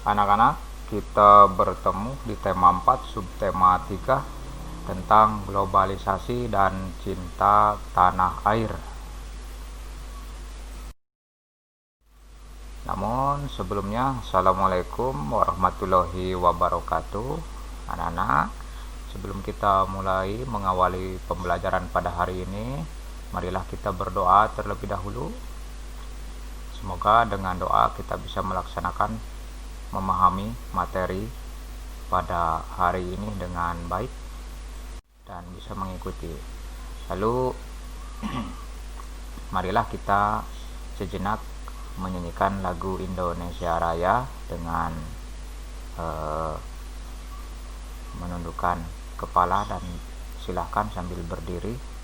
Anak-anak, kita bertemu di tema 4 subtema 3 tentang globalisasi dan cinta tanah air. Namun sebelumnya, Assalamualaikum warahmatullahi wabarakatuh. Anak-anak, sebelum kita mulai mengawali pembelajaran pada hari ini, marilah kita berdoa terlebih dahulu. Semoga dengan doa kita bisa melaksanakan memahami materi pada hari ini dengan baik dan bisa mengikuti. Lalu marilah kita sejenak menyanyikan lagu Indonesia Raya dengan menundukkan kepala, dan silahkan sambil berdiri.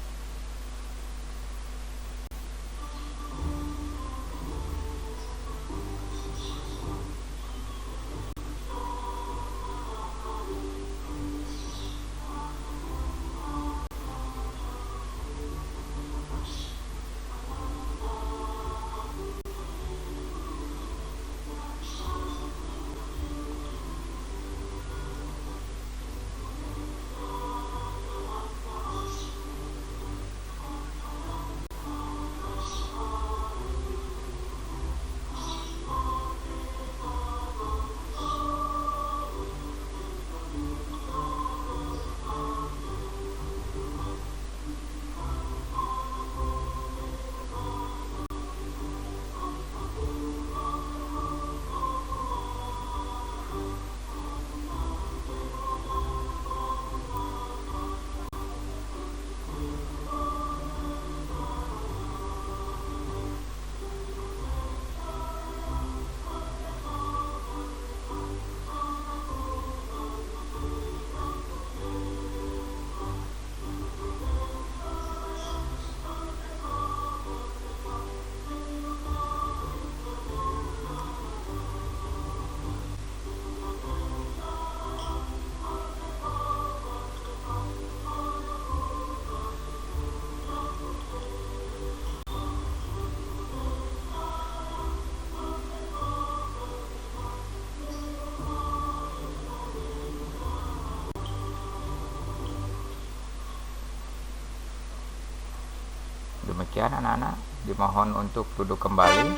Demikian anak-anak, dimohon untuk duduk kembali.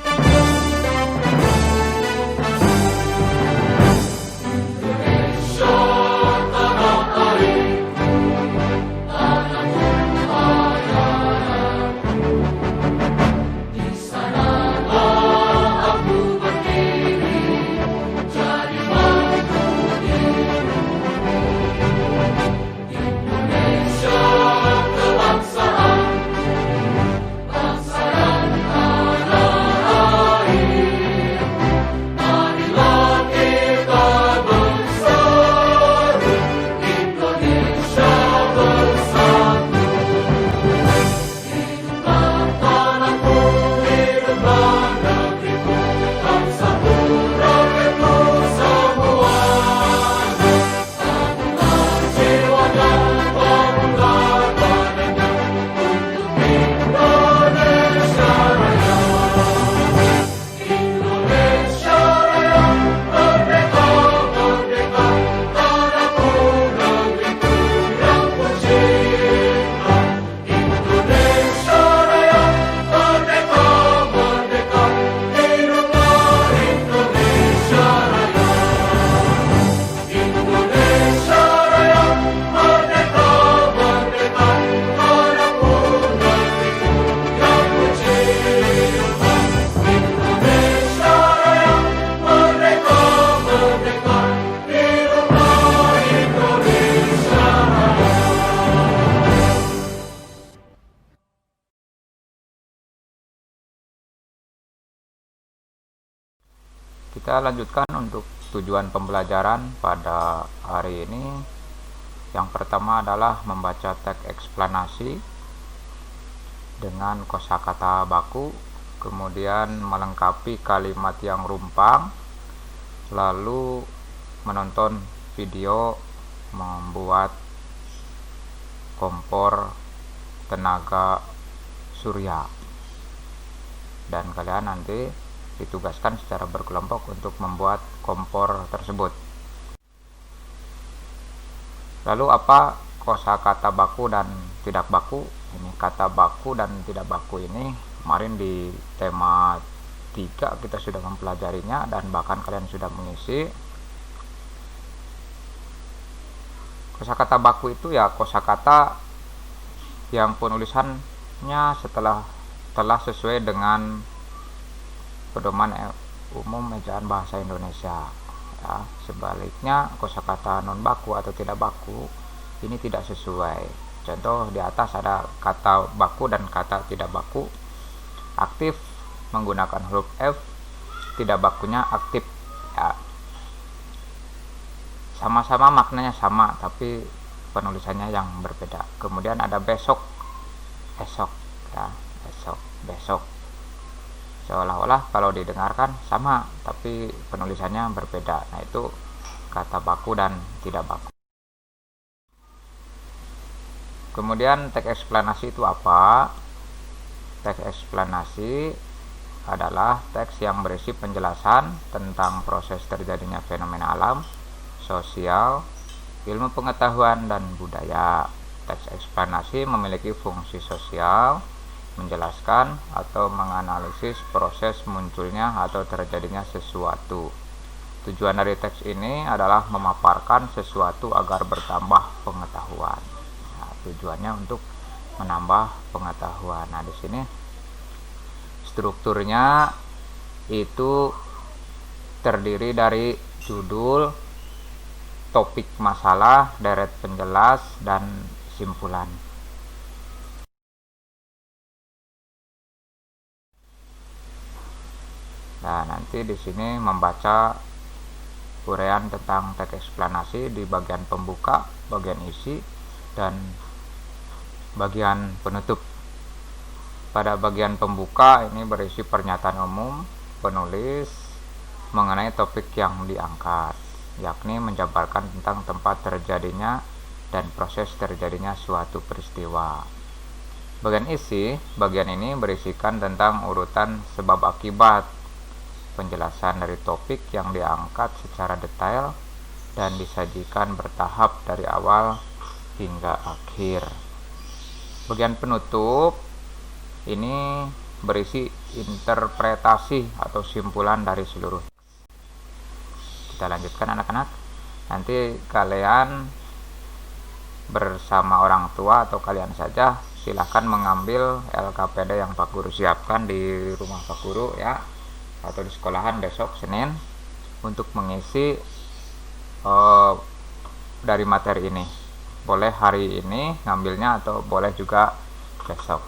Kita lanjutkan untuk tujuan pembelajaran pada hari ini. Yang pertama adalah membaca teks eksplanasi dengan kosakata baku, kemudian melengkapi kalimat yang rumpang, lalu menonton video membuat kompor tenaga surya. Dan kalian nanti ditugaskan secara berkelompok untuk membuat kompor tersebut. Lalu apa kosakata baku dan tidak baku? Ini kata baku dan tidak baku ini kemarin di tema 3 kita sudah mempelajarinya dan bahkan kalian sudah mengisi. Kosakata baku itu ya kosakata yang penulisannya telah sesuai dengan pedoman umum ejaan bahasa Indonesia. Ya, sebaliknya kosakata non baku atau tidak baku ini tidak sesuai. Contoh di atas ada kata baku dan kata tidak baku. Aktif menggunakan huruf F, tidak bakunya aktif. Ya. Sama-sama maknanya sama, tapi penulisannya yang berbeda. Kemudian ada besok, esok, ya, besok. Seolah-olah kalau didengarkan sama, tapi penulisannya berbeda. Nah, itu kata baku dan tidak baku. Kemudian teks eksplanasi itu apa? Teks eksplanasi adalah teks yang berisi penjelasan tentang proses terjadinya fenomena alam, sosial, ilmu pengetahuan, dan budaya. Teks eksplanasi memiliki fungsi sosial, menjelaskan atau menganalisis proses munculnya atau terjadinya sesuatu. Tujuan dari teks ini adalah memaparkan sesuatu agar bertambah pengetahuan. Nah, tujuannya untuk menambah pengetahuan. Nah, di sini strukturnya itu terdiri dari judul, topik masalah, deret penjelas, dan simpulan. Nah, nanti di sini membaca uraian tentang teks eksplanasi di bagian pembuka, bagian isi, dan bagian penutup. Pada bagian pembuka ini berisi pernyataan umum penulis mengenai topik yang diangkat, yakni menjabarkan tentang tempat terjadinya dan proses terjadinya suatu peristiwa. Bagian isi, bagian ini berisikan tentang urutan sebab akibat, penjelasan dari topik yang diangkat secara detail dan disajikan bertahap dari awal hingga akhir. Bagian penutup ini berisi interpretasi atau simpulan dari seluruh. Kita lanjutkan anak-anak. Nanti kalian bersama orang tua atau kalian saja silahkan mengambil LKPD yang Pak Guru siapkan di rumah Pak Guru ya, atau di sekolahan besok Senin untuk mengisi dari materi ini. Boleh hari ini ngambilnya atau boleh juga besok.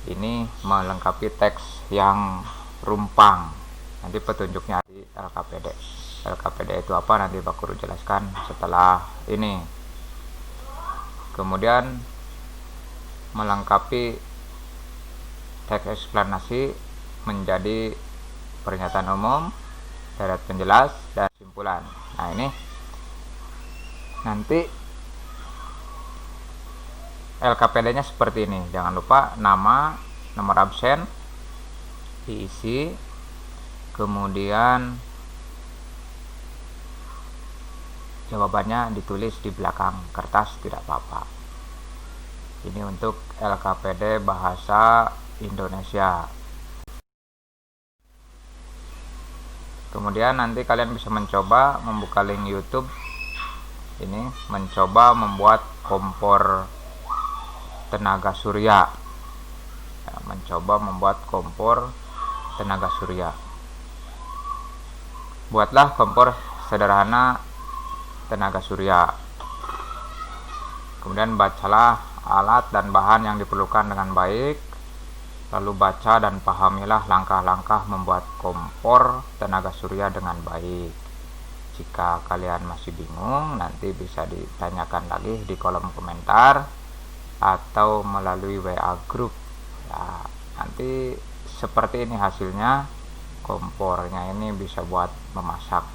Ini melengkapi teks yang rumpang. Nanti petunjuknya di LKPD. LKPD itu apa nanti Pak Guru jelaskan setelah ini. Kemudian melengkapi teks eksplanasi menjadi pernyataan umum, deret penjelas, dan simpulan. Nah, ini nanti LKPD-nya seperti ini. Jangan lupa nama, nomor absen diisi, kemudian jawabannya ditulis di belakang kertas, tidak apa-apa. Ini untuk LKPD bahasa Indonesia. Kemudian nanti kalian bisa mencoba membuka link YouTube ini, mencoba membuat kompor tenaga surya ya, mencoba membuat kompor tenaga surya. Buatlah kompor sederhana tenaga surya, kemudian bacalah alat dan bahan yang diperlukan dengan baik, lalu baca dan pahamilah langkah-langkah membuat kompor tenaga surya dengan baik. Jika kalian masih bingung, nanti bisa ditanyakan lagi di kolom komentar atau melalui WA group ya. Nanti seperti ini hasilnya. Kompornya ini bisa buat memasak.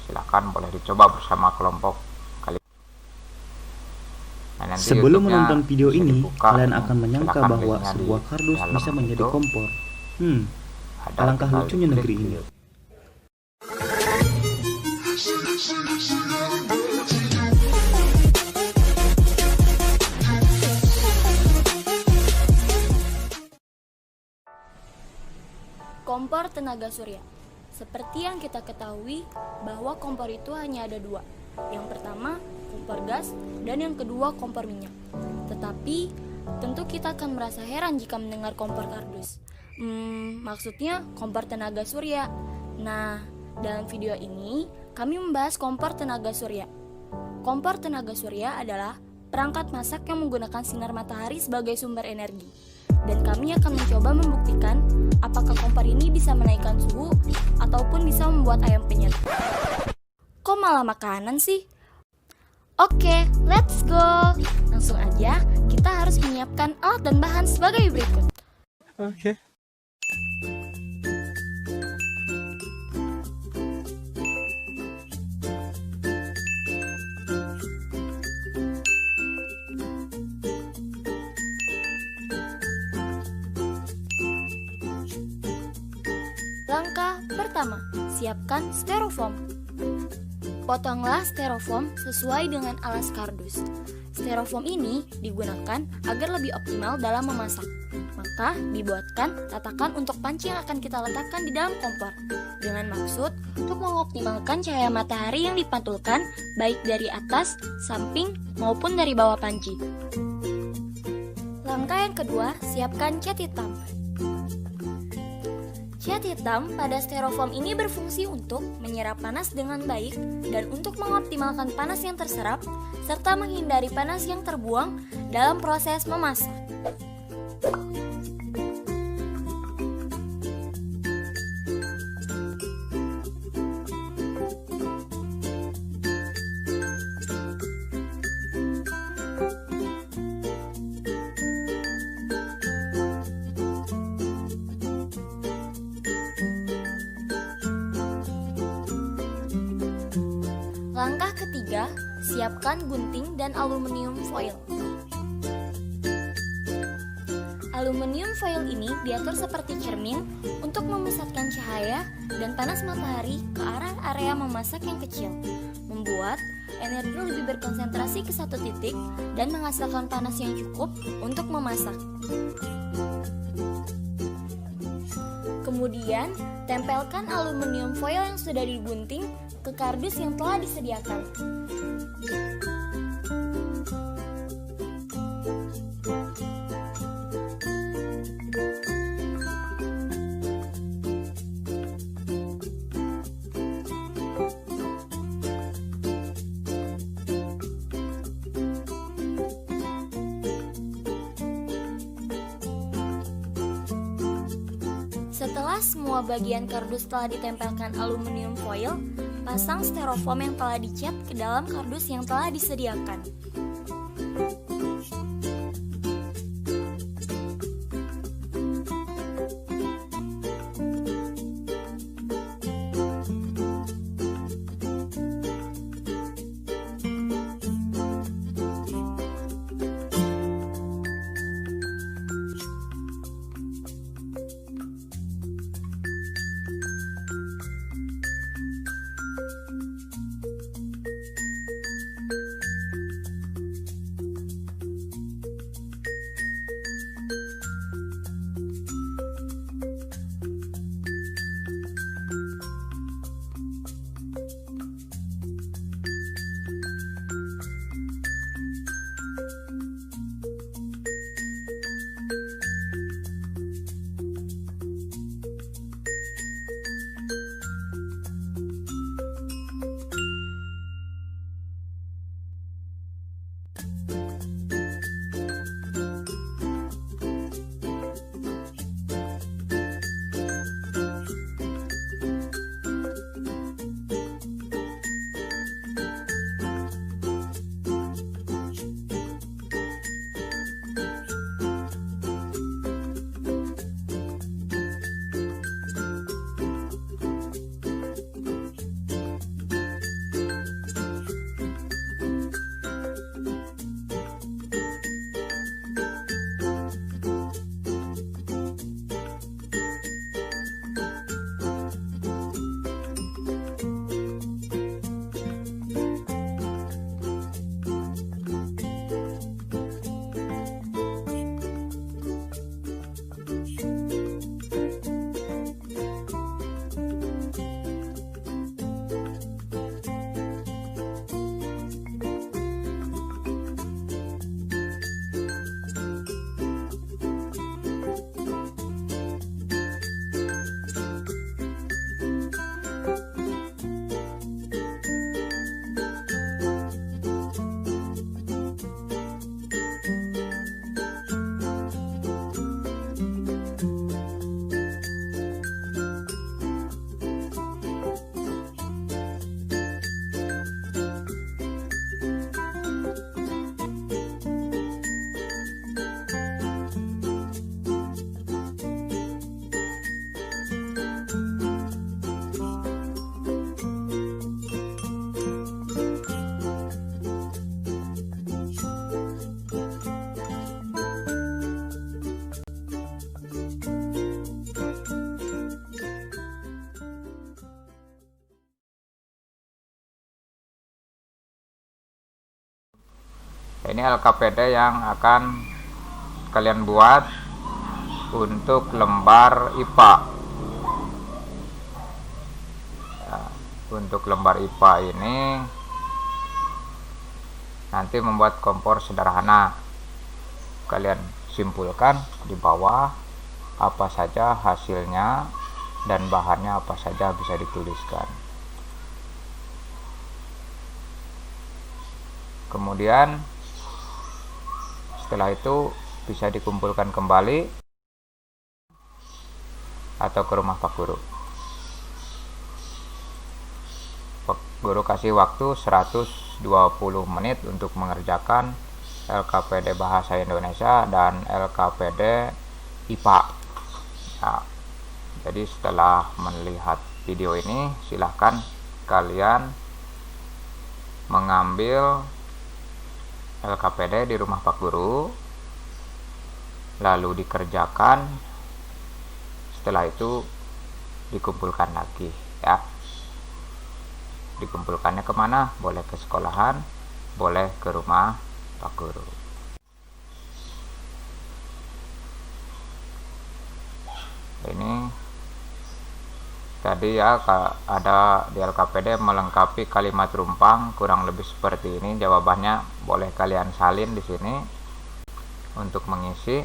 Silakan boleh dicoba bersama kelompok kalian. Nah, sebelum menonton video ini, kalian akan menyangka bahwa sebuah kardus bisa menjadi kompor. Alangkah lucunya negeri ini. Kompor tenaga surya. Seperti yang kita ketahui bahwa kompor itu hanya ada dua. Yang pertama kompor gas dan yang kedua kompor minyak. Tetapi tentu kita akan merasa heran jika mendengar kompor kardus. Maksudnya kompor tenaga surya. Nah, dalam video ini kami membahas kompor tenaga surya. Kompor tenaga surya adalah perangkat masak yang menggunakan sinar matahari sebagai sumber energi. Dan kami akan mencoba membuktikan apakah kompor ini bisa menaikkan suhu ataupun bisa membuat ayam penyet. Kok malah makanan sih? Oke, let's go! Langsung aja, kita harus menyiapkan alat dan bahan sebagai berikut. Oke. Langkah pertama, siapkan styrofoam. Potonglah styrofoam sesuai dengan alas kardus. Styrofoam ini digunakan agar lebih optimal dalam memasak. Maka dibuatkan tatakan untuk panci yang akan kita letakkan di dalam kompor. Dengan maksud untuk mengoptimalkan cahaya matahari yang dipantulkan baik dari atas, samping, maupun dari bawah panci. Langkah yang kedua, siapkan cat hitam. Cat hitam pada styrofoam ini berfungsi untuk menyerap panas dengan baik dan untuk mengoptimalkan panas yang terserap serta menghindari panas yang terbuang dalam proses memasak. Langkah ketiga, siapkan gunting dan aluminium foil. Aluminium foil ini diatur seperti cermin untuk memusatkan cahaya dan panas matahari ke arah area memasak yang kecil, membuat energi lebih berkonsentrasi ke satu titik dan menghasilkan panas yang cukup untuk memasak. Kemudian, tempelkan aluminium foil yang sudah digunting ke kardus yang telah disediakan. Setelah semua bagian kardus telah ditempelkan aluminium foil, pasang styrofoam yang telah dicat ke dalam kardus yang telah disediakan. Ini LKPD yang akan kalian buat untuk lembar IPA. Ya, untuk lembar IPA ini nanti membuat kompor sederhana. Kalian simpulkan di bawah apa saja hasilnya dan bahannya apa saja bisa dituliskan. Kemudian setelah itu bisa dikumpulkan kembali atau ke rumah Pak Guru. Pak Guru kasih waktu 120 menit untuk mengerjakan LKPD Bahasa Indonesia dan LKPD IPA. Nah, jadi setelah melihat video ini, silahkan kalian mengambil LKPD di rumah Pak Guru, lalu dikerjakan. Setelah itu dikumpulkan lagi, ya. Dikumpulkannya kemana? Boleh ke sekolahan, boleh ke rumah Pak Guru. Ini tadi ya, ada di LKPD melengkapi kalimat rumpang, kurang lebih seperti ini. Jawabannya boleh kalian salin di sini untuk mengisi.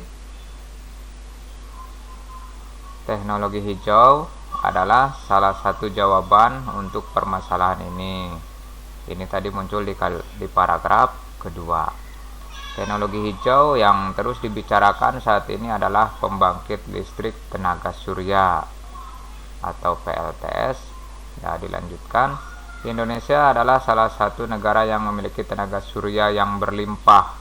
Teknologi hijau adalah salah satu jawaban untuk permasalahan ini. Ini tadi muncul di paragraf kedua. Teknologi hijau yang terus dibicarakan saat ini adalah pembangkit listrik tenaga surya atau PLTS. Ya, dilanjutkan. Indonesia adalah salah satu negara yang memiliki tenaga surya yang berlimpah.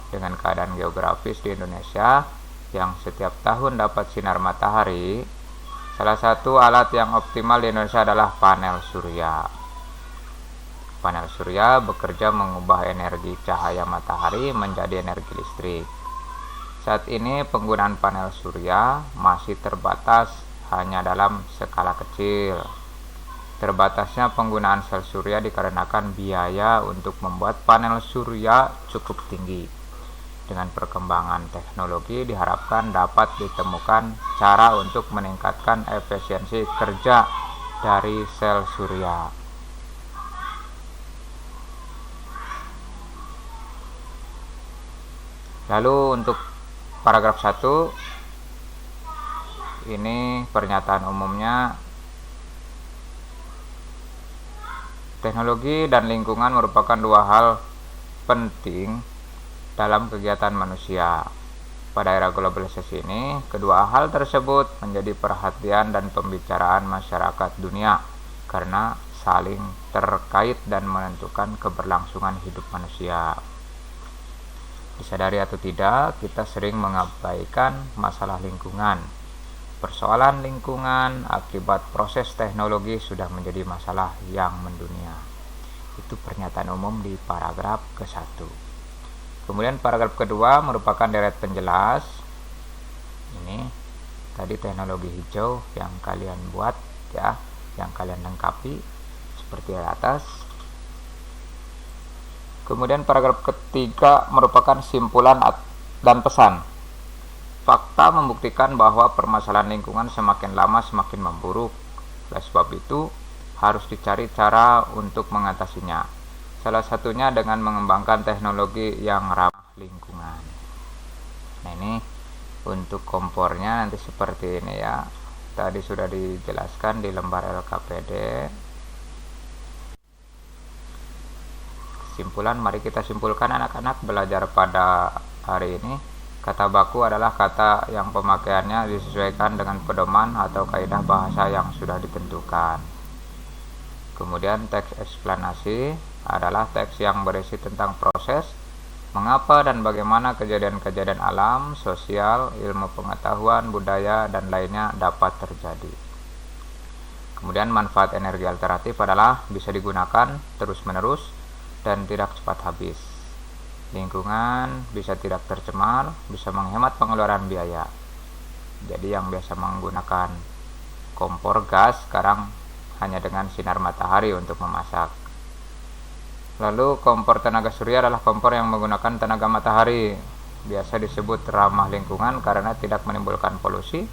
Dengan keadaan geografis di Indonesia yang setiap tahun dapat sinar matahari, salah satu alat yang optimal di Indonesia adalah panel surya. Panel surya bekerja mengubah energi cahaya matahari menjadi energi listrik. Saat ini penggunaan panel surya masih terbatas hanya dalam skala kecil. Terbatasnya penggunaan sel surya dikarenakan biaya untuk membuat panel surya cukup tinggi. Dengan perkembangan teknologi diharapkan dapat ditemukan cara untuk meningkatkan efisiensi kerja dari sel surya. Lalu untuk paragraf 1, ini pernyataan umumnya. Teknologi dan lingkungan merupakan dua hal penting dalam kegiatan manusia. Pada era globalisasi ini, kedua hal tersebut menjadi perhatian dan pembicaraan masyarakat dunia karena saling terkait dan menentukan keberlangsungan hidup manusia. Disadari atau tidak, kita sering mengabaikan masalah lingkungan. Persoalan lingkungan akibat proses teknologi sudah menjadi masalah yang mendunia. Itu pernyataan umum di paragraf ke-1. Kemudian paragraf kedua merupakan deret penjelas. Ini tadi teknologi hijau yang kalian buat, ya, yang kalian lengkapi seperti di atas. Kemudian paragraf ketiga merupakan simpulan dan pesan. Fakta membuktikan bahwa permasalahan lingkungan semakin lama semakin memburuk. Oleh sebab itu, harus dicari cara untuk mengatasinya. Salah satunya dengan mengembangkan teknologi yang ramah lingkungan. Nah, ini untuk kompornya nanti seperti ini ya. Tadi sudah dijelaskan di lembar LKPD. Kesimpulan, mari kita simpulkan anak-anak belajar pada hari ini. Kata baku adalah kata yang pemakaiannya disesuaikan dengan pedoman atau kaidah bahasa yang sudah ditentukan. Kemudian teks eksplanasi adalah teks yang berisi tentang proses, mengapa dan bagaimana kejadian-kejadian alam, sosial, ilmu pengetahuan, budaya, dan lainnya dapat terjadi. Kemudian manfaat energi alternatif adalah bisa digunakan terus-menerus dan tidak cepat habis. Lingkungan bisa tidak tercemar, bisa menghemat pengeluaran biaya. Jadi yang biasa menggunakan kompor gas sekarang hanya dengan sinar matahari untuk memasak. Lalu kompor tenaga surya adalah kompor yang menggunakan tenaga matahari. Biasa disebut ramah lingkungan karena tidak menimbulkan polusi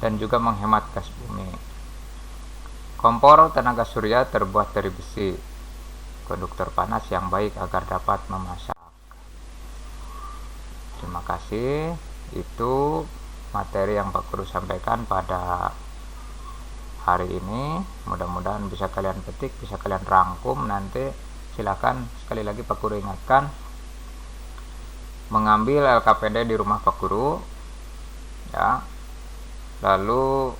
dan juga menghemat gas bumi. Kompor tenaga surya terbuat dari besi, konduktor panas yang baik agar dapat memasak. Terima kasih. Itu materi yang Pak Guru sampaikan pada hari ini. Mudah-mudahan bisa kalian petik, bisa kalian rangkum. Nanti silakan sekali lagi Pak Guru ingatkan, mengambil LKPD di rumah Pak Guru ya, lalu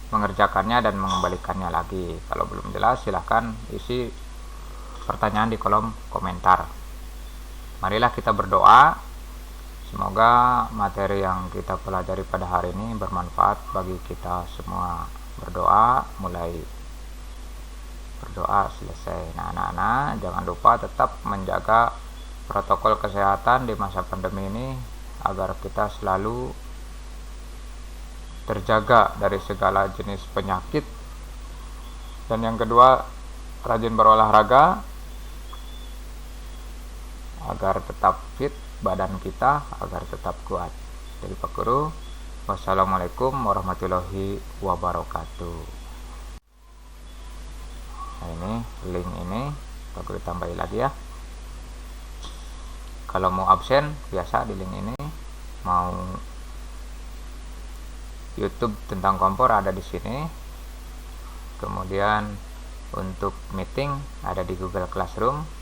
mengerjakannya dan mengembalikannya lagi. Kalau belum jelas silahkan isi pertanyaan di kolom komentar. Marilah kita berdoa, semoga materi yang kita pelajari pada hari ini bermanfaat bagi kita semua. Berdoa, mulai berdoa selesai. Nah, anak-anak jangan lupa tetap menjaga protokol kesehatan di masa pandemi ini agar kita selalu terjaga dari segala jenis penyakit. Dan yang kedua, rajin berolahraga agar tetap fit badan kita, agar tetap kuat. Dari Pak Guru, wassalamualaikum warahmatullahi wabarakatuh. Nah, ini link ini Pak Guru tambahin lagi ya. Kalau mau absen biasa di link ini, mau YouTube tentang kompor ada di sini. Kemudian untuk meeting ada di Google Classroom.